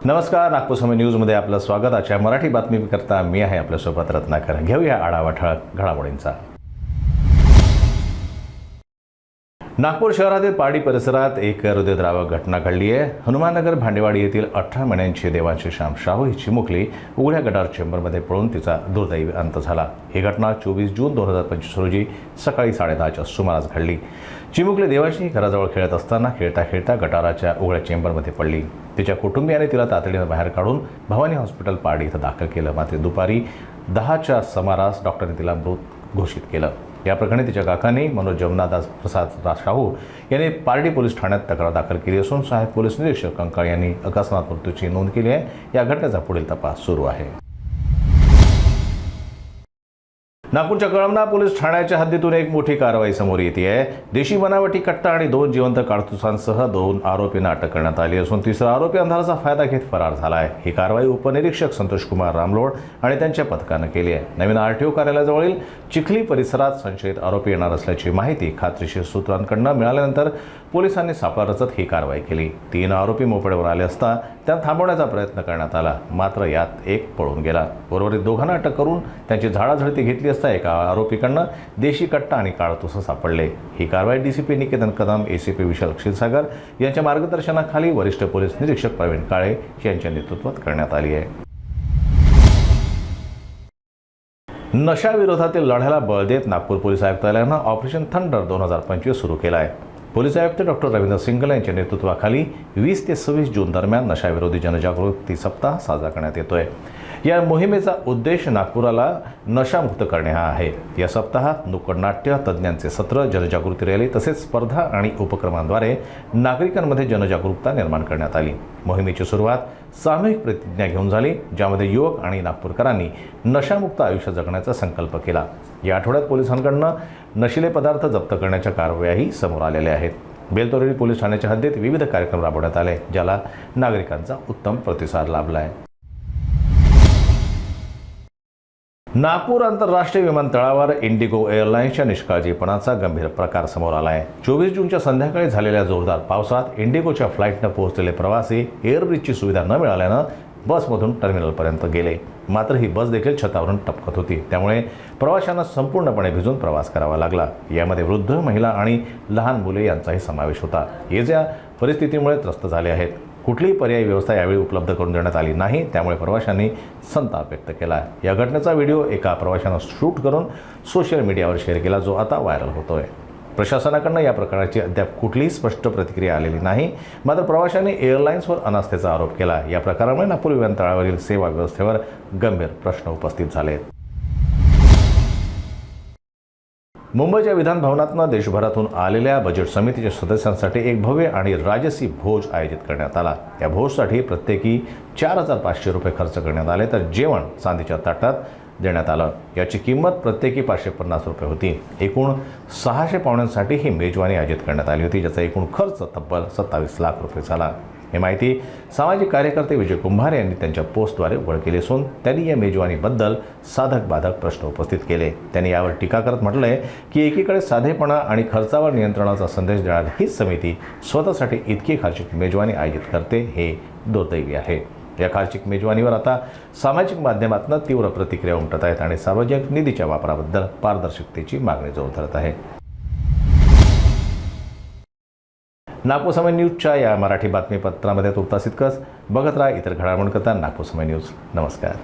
नमस्कार, नागपूर समय न्यूजमध्ये आपलं स्वागत। आजच्या मराठी बातमीकरता मी आहे आपल्यासोबत रत्नाकर। घेऊया आढावा ठळक घडामोडींचा। नागपूर शहरातील पारडी परिसरात एक हृदयद्रावक घटना घडली आहे। हनुमाननगर भांडेवाडी येथील 18 महिन्यांची देवांशी श्याम शाहू ही चिमुकली उघड्या गटार चेंबरमध्ये पडून तिचा दुर्दैवी अंत झाला। ही घटना 24 जून 2025 रोजी सकाळी 10:30च्या सुमारास घडली। चिमुकली देवांशी घराजवळ खेळत असताना खेळता खेळता गटाराच्या उघड्या चेंबरमध्ये पडली। तिच्या कुटुंबियाने तिला तातडीने बाहेर काढून भवानी हॉस्पिटल पारडी इथं दाखल केलं, मात्र दुपारी 10च्या सुमारास डॉक्टरने तिला मृत घोषित केलं। या प्रकरणी तिच्या काकांनी मनोज जमनादास प्रसाद शाहू यांनी पारडी पोलीस ठाण्यात तक्रार दाखल केली असून सहाय्यक पोलीस निरीक्षक कंकाळ यांनी अकस्मात मृत्यूची नोंद केली आहे। या घटनेचा पुढील तपास सुरू आहे। नागपूरच्या कळमना पोलीस ठाण्याच्या हद्दीतून एक मोठी कारवाई समोर येते आहे। देशी बनावटी कट्टा आणि 2 जिवंत काडतुसांसह 2 आरोपींना अटक करण्यात आली असून तिसरा आरोपी अंधाराचा फायदा घेत फरार झाला आहे। ही कारवाई उपनिरीक्षक संतोष कुमार रामलोड आणि त्यांच्या पथकाने केली आहे। नवीन आरटीओ कार्यालयाजवळील चिखली परिसरात संशयित आरोपी येणार असल्याची माहिती खात्रीशीर सूत्रांकडून मिळाल्यानंतर पोलिसांनी सापळा रचत ही कारवाई केली। 3 आरोपी मोपेडवर आले असता त्यांना थांबवण्याचा प्रयत्न करण्यात आला, मात्र यात एक पळून गेला। उर्वरित दोघांना अटक करून त्यांची झाडाझडती घेतली असता एका आरोपीकडून देशी कट्टा आणि काडतुस सापडले। ही कारवाई डीसीपी निकेतन कदम, एसीपी विशाल क्षीरसागर यांच्या मार्गदर्शनाखाली वरिष्ठ पोलीस निरीक्षक प्रवीण काळे यांच्या नेतृत्वात करण्यात आली आहे। नशा विरोधातील लढ्याला बळ देत नागपूर पोलीस आयुक्तालयानं ऑपरेशन थंडर 2025 सुरू केलं आहे। पोलीस आयुक्त डॉक्टर रवींद्र सिंगल यांच्या नेतृत्वाखाली 20 ते 26 जून दरम्यान नशाविरोधी जनजागृती सप्ताह साजरा करण्यात येतोय। या मोहिमेचा उद्देश नागपुराला नशामुक्त करणे हा आहे। या सप्ताहात नुक्कड नाट्य, तज्ज्ञांचे सत्र, जनजागृती रॅली तसेच स्पर्धा आणि उपक्रमांद्वारे नागरिकांमध्ये जनजागरूकता निर्माण करण्यात आली। मोहिमेची सुरुवात सामूहिक प्रतिज्ञा घेऊन झाली, ज्यामध्ये युवक आणि नागपूरकरांनी नशामुक्त आयुष्य जगण्याचा संकल्प केला। या आठवड्यात पोलिसांकडून नशिले पदार्थ जप्त करण्याच्या कारवायाही समोर आलेल्या आहेत। बेलतोरडी पोलीस ठाण्याच्या हद्दीत विविध कार्यक्रम राबवण्यात आले, ज्याला नागरिकांचा उत्तम प्रतिसाद लाभला आहे। नागपूर आंतरराष्ट्रीय विमानतळावर इंडिगो एअरलाइन्सच्या निष्काळजीपणाचा गंभीर प्रकार समोर आला आहे। 24 जूनच्या संध्याकाळी झालेल्या जोरदार पावसात इंडिगोच्या फ्लाईटनं पोहोचलेले प्रवासी एअरब्रिजची सुविधा न मिळाल्यानं बसमधून टर्मिनलपर्यंत गेले, मात्र ही बस देखील छतावरून टपकत होती, त्यामुळे प्रवाशांना संपूर्णपणे भिजून प्रवास करावा लागला। यामध्ये वृद्ध, महिला आणि लहान मुले यांचाही समावेश होता। हे ज्या परिस्थितीमुळे त्रस्त झाले आहेत, कुठलीही पर्यायी व्यवस्था यावेळी उपलब्ध करून देण्यात आली नाही, त्यामुळे प्रवाशांनी संताप व्यक्त केला। या घटनेचा व्हिडिओ एका प्रवाशानं शूट करून सोशल मीडियावर शेअर केला, जो आता व्हायरल होतोय। प्रशासनाकडून या प्रकरणाची अद्याप कुठलीही स्पष्ट प्रतिक्रिया आलेली नाही, मात्र प्रवाशांनी एअरलाइन्सवर अनास्थेचा आरोप केला। या प्रकारामुळे नागपूर विमानतळावरील सेवा व्यवस्थेवर गंभीर प्रश्न उपस्थित झाले आहेत। मुंबईच्या विधान भवनातून देशभरातून आलेल्या बजेट समितीच्या सदस्यांसाठी एक भव्य आणि राजसी भोज आयोजित करण्यात आला। या भोजसाठी प्रत्येकी 4,500 रुपये खर्च करण्यात आले, तर जेवण चांदीच्या ताटात देण्यात आलं। याची किंमत प्रत्येकी 550 रुपये होती। एकूण 600 पाहुण्यांसाठी ही मेजवानी आयोजित करण्यात आली होती, ज्याचा एकूण खर्च तब्बल 27 लाख रुपये झाला। ही माहिती सामाजिक कार्यकर्ते विजय कुंभार यांनी त्यांच्या पोस्टद्वारे उघड केली असून त्यांनी या मेजवानीबद्दल साधक बाधक प्रश्न उपस्थित केले। त्यांनी यावर टीका करत म्हटलंय की एकीकडे साधेपणा आणि खर्चावर नियंत्रणाचा संदेश देणारी ही समिती स्वतःसाठी इतकी खर्चिक मेजवानी आयोजित करते, हे दुर्दैवी आहे। या खर्चिक मेजवानीवर आता सामाजिक माध्यमातून तीव्र प्रतिक्रिया उमटत आहेत आणि सार्वजनिक निधीच्या वापराबद्दल पारदर्शकतेची मागणी जोर धरत आहे। नागपूर समय न्यूजच्या या मराठी बातमीपत्रामध्ये तुर्तास इतकंच। बघत राहा इतर घडामोडींकरता नागपूर समय न्यूज। नमस्कार।